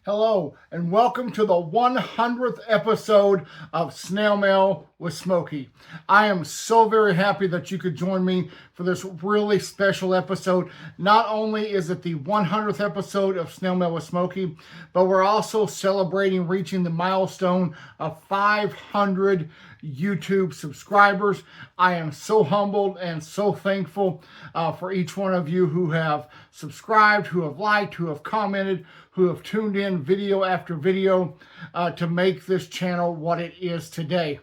Hello, and welcome to the 100th episode of Snail Mail with Smokey. I am so very happy that you could join me for this really special episode. Not only is it the 100th episode of Snail Mail with Smokey, but we're also celebrating reaching the milestone of 500 YouTube subscribers. I am so humbled and so thankful for each one of you who have subscribed, who have liked, who have commented, who have tuned in video after video to make this channel what it is today.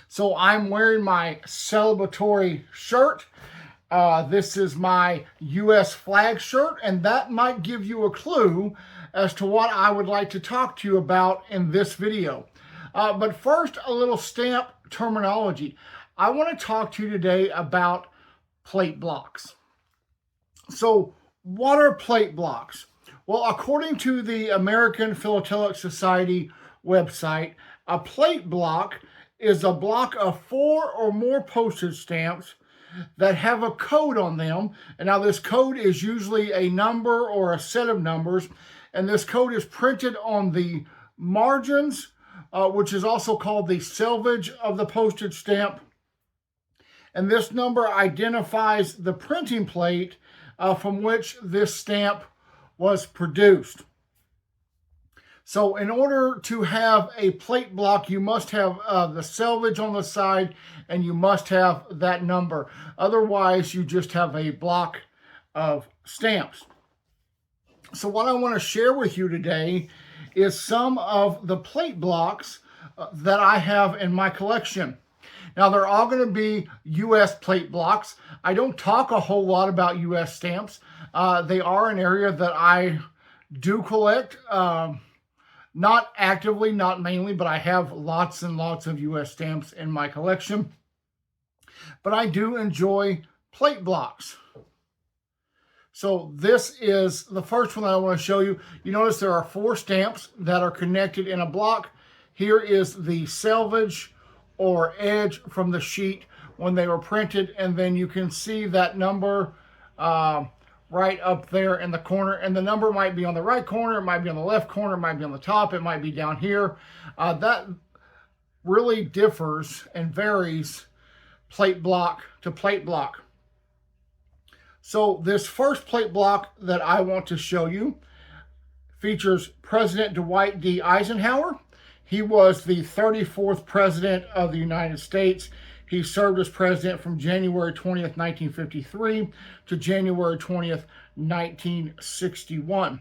So I'm wearing my celebratory shirt. This is my U.S. flag shirt, and that might give you a clue as to what I would like to talk to you about in this video. But first, a little stamp terminology. I want to talk to you today about plate blocks. So, what are plate blocks? Well, according to the American Philatelic Society website, a plate block is a block of 4 or more postage stamps that have a code on them. And now this code is usually a number or a set of numbers. And this code is printed on the margins, which is also called the selvage of the postage stamp. And this number identifies the printing plate from which this stamp was produced. So in order to have a plate block, you must have the selvage on the side and you must have that number. Otherwise, you just have a block of stamps. So what I want to share with you today is some of the plate blocks that I have in my collection. Now, they're all going to be U.S. plate blocks. I don't talk a whole lot about U.S. stamps. They are an area that I do collect. Not actively, not mainly, but I have lots and lots of U.S. stamps in my collection. But I do enjoy plate blocks. So this is the first one that I want to show you. You notice there are 4 stamps that are connected in a block. Here is the selvage or edge from the sheet when they were printed, and then you can see that number right up there in the corner, and the number might be on the right corner, it might be on the left corner, it might be on the top, it might be down here. That really differs and varies plate block to plate block. So this first plate block that I want to show you features President Dwight D. Eisenhower. He was the 34th president of the United States. He served as president from January 20th, 1953 to January 20th, 1961.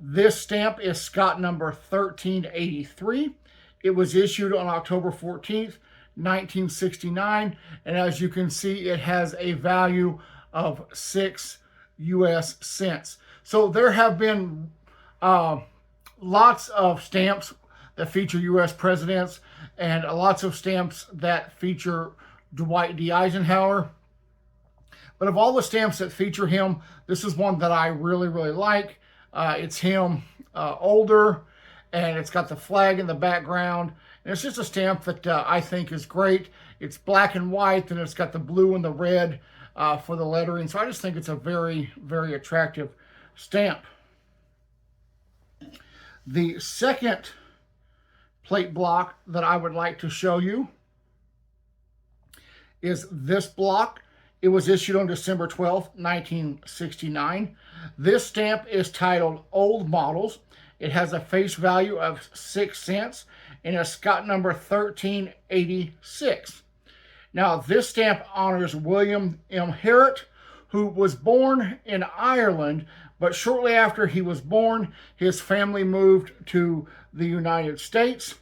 This stamp is Scott number 1383. It was issued on October 14th, 1969. And as you can see, it has a value of 6 U.S. cents. So there have been lots of stamps that feature U.S. presidents and lots of stamps that feature Dwight D. Eisenhower. But of all the stamps that feature him, this is one that I really, really like. It's him older, and it's got the flag in the background. And it's just a stamp that I think is great. It's black and white, and it's got the blue and the red for the lettering. So I just think it's a very, very attractive stamp. The second plate block that I would like to show you is this block. It was issued on December 12th, 1969. This stamp is titled Old Models. It has a face value of 6 cents and a Scott number 1386. Now, this stamp honors William M. Harriet, who was born in Ireland, but shortly after he was born, his family moved to the United States,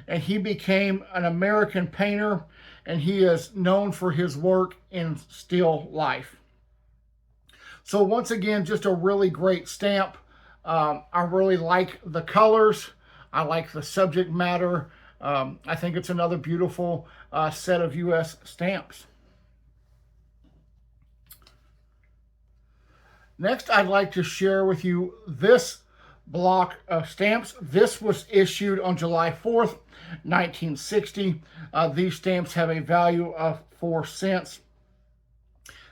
and he became an American painter, and he is known for his work in still life. So once again, just a really great stamp. I really like the colors. I like the subject matter. I think it's another beautiful set of U.S. stamps. Next, I'd like to share with you this block of stamps. This was issued on July 4th, 1960. These stamps have a value of 4 cents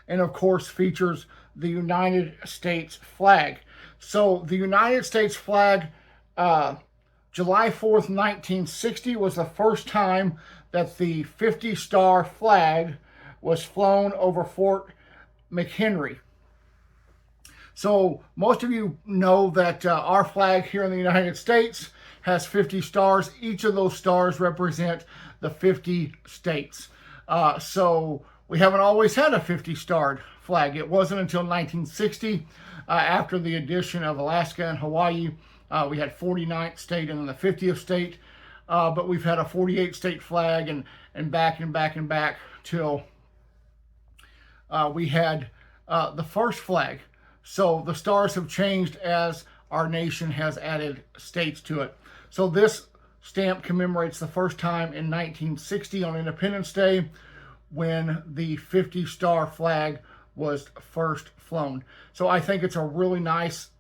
and, of course, features the United States flag. So the United States flag July 4th, 1960 was the first time that the 50-star flag was flown over Fort McHenry. So most of you know that our flag here in the United States has 50 stars. Each of those stars represent the 50 states. So we haven't always had a 50-starred flag. It wasn't until 1960, after the addition of Alaska and Hawaii. We had 49th state and then the 50th state. But we've had a 48-state flag and back till we had the first flag. So the stars have changed as our nation has added states to it. So this stamp commemorates the first time in 1960 on Independence Day when the 50-star flag was first flown. So I think it's a really nice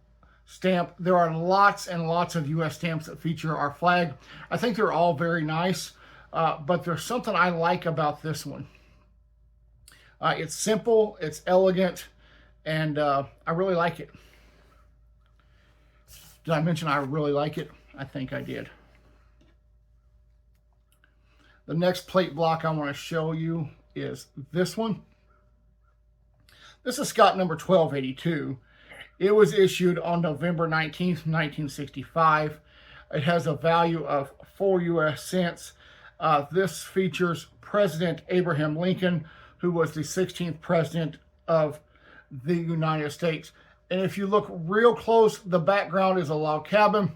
stamp. There are lots and lots of U.S. stamps that feature our flag. I think they're all very nice, but there's something I like about this one. It's simple, it's elegant, and I really like it. Did I mention I really like it? I think I did. The next plate block I want to show you is this one. This is Scott number 1282. It was issued on November 19th, 1965. It has a value of 4 U.S. cents. This features President Abraham Lincoln, who was the 16th president of the United States. And if you look real close, the background is a log cabin.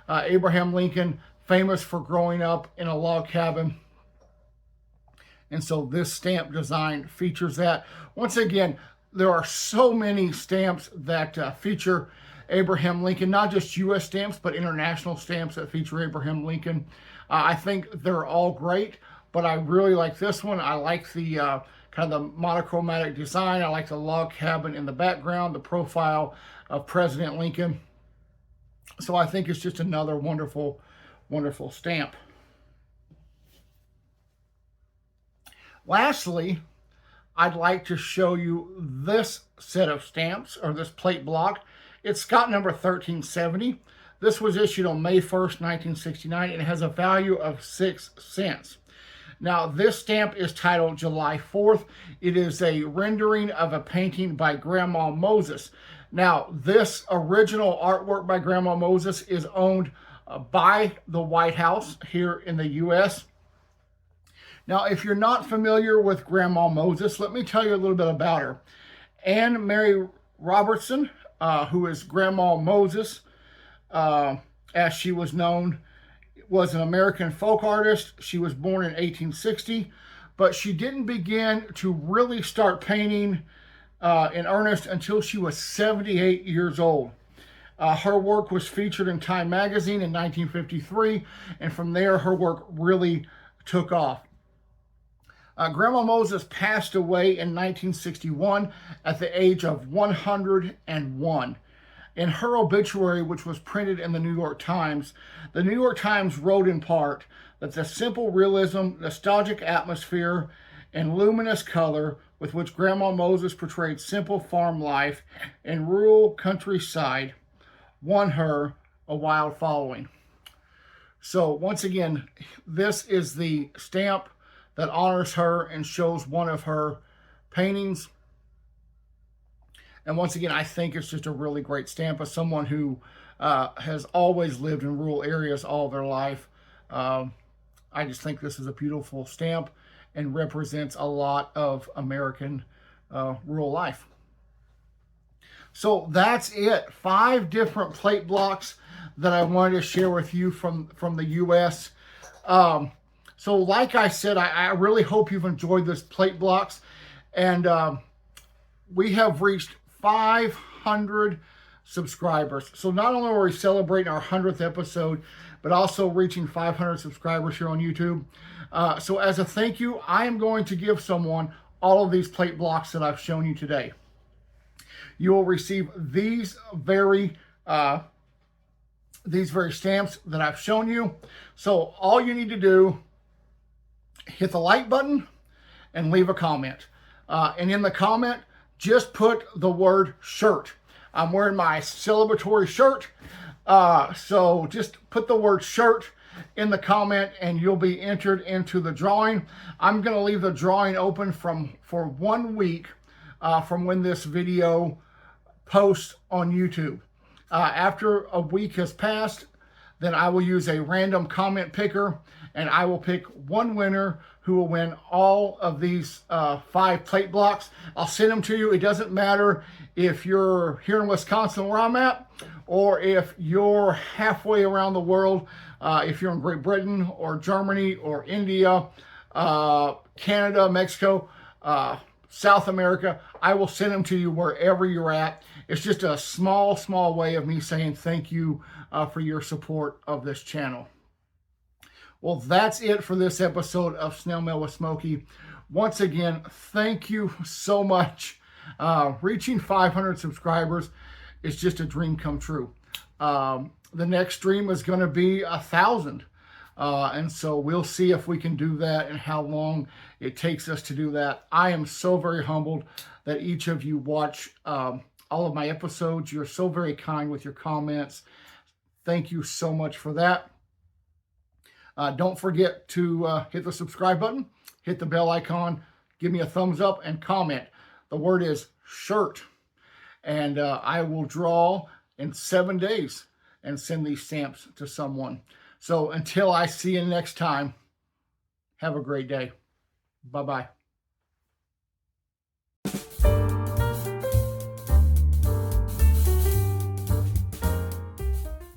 Abraham Lincoln, famous for growing up in a log cabin. And so this stamp design features that. Once again, there are so many stamps that feature Abraham Lincoln, not just U.S. stamps, but international stamps that feature Abraham Lincoln. I think they're all great, but I really like this one. I like the kind of the monochromatic design. I like the log cabin in the background, the profile of President Lincoln. So I think it's just another wonderful, wonderful stamp. Lastly, I'd like to show you this set of stamps, or this plate block. It's Scott number 1370. This was issued on May 1st, 1969. It has a value of 6 cents. Now, this stamp is titled July 4th. It is a rendering of a painting by Grandma Moses. Now, this original artwork by Grandma Moses is owned by the White House here in the U.S. Now, if you're not familiar with Grandma Moses, let me tell you a little bit about her. Anne Mary Robertson, who is Grandma Moses, as she was known, was an American folk artist. She was born in 1860, but she didn't begin to really start painting in earnest until she was 78 years old. Her work was featured in Time magazine in 1953, and from there her work really took off. Grandma Moses passed away in 1961 at the age of 101. In her obituary, which was printed in the New York Times wrote in part that the simple realism, nostalgic atmosphere, and luminous color with which Grandma Moses portrayed simple farm life in rural countryside won her a wild following. So once again, this is the stamp that honors her and shows one of her paintings. And once again, I think it's just a really great stamp. As someone who has always lived in rural areas all their life, I just think this is a beautiful stamp and represents a lot of American rural life. So that's it. 5 different plate blocks that I wanted to share with you from the U.S. So like I said, I really hope you've enjoyed this plate blocks. And we have reached 500 subscribers. So not only are we celebrating our 100th episode, but also reaching 500 subscribers here on YouTube. So as a thank you, I am going to give someone all of these plate blocks that I've shown you today. You will receive these very stamps that I've shown you. So all you need to do, hit the like button and leave a comment. And in the comment, just put the word shirt. I'm wearing my celebratory shirt. So just put the word shirt in the comment and you'll be entered into the drawing. I'm going to leave the drawing open for 1 week from when this video posts on YouTube. After a week has passed, then I will use a random comment picker and I will pick one winner who will win all of these 5 plate blocks. I'll send them to you. It doesn't matter if you're here in Wisconsin where I'm at, or if you're halfway around the world, if you're in Great Britain or Germany or India, Canada, Mexico, South America. I will send them to you wherever you're at. It's just a small way of me saying thank you for your support of this channel. Well, that's it for this episode of Snail Mail with Smokey. Once again, thank you so much. Reaching 500 subscribers is just a dream come true. The next dream is going to be 1,000. And so we'll see if we can do that and how long it takes us to do that. I am so very humbled that each of you watch all of my episodes. You're so very kind with your comments. Thank you so much for that. Don't forget to hit the subscribe button, hit the bell icon, give me a thumbs up, and comment. The word is shirt. And I will draw in 7 days and send these stamps to someone. So until I see you next time, have a great day. Bye-bye.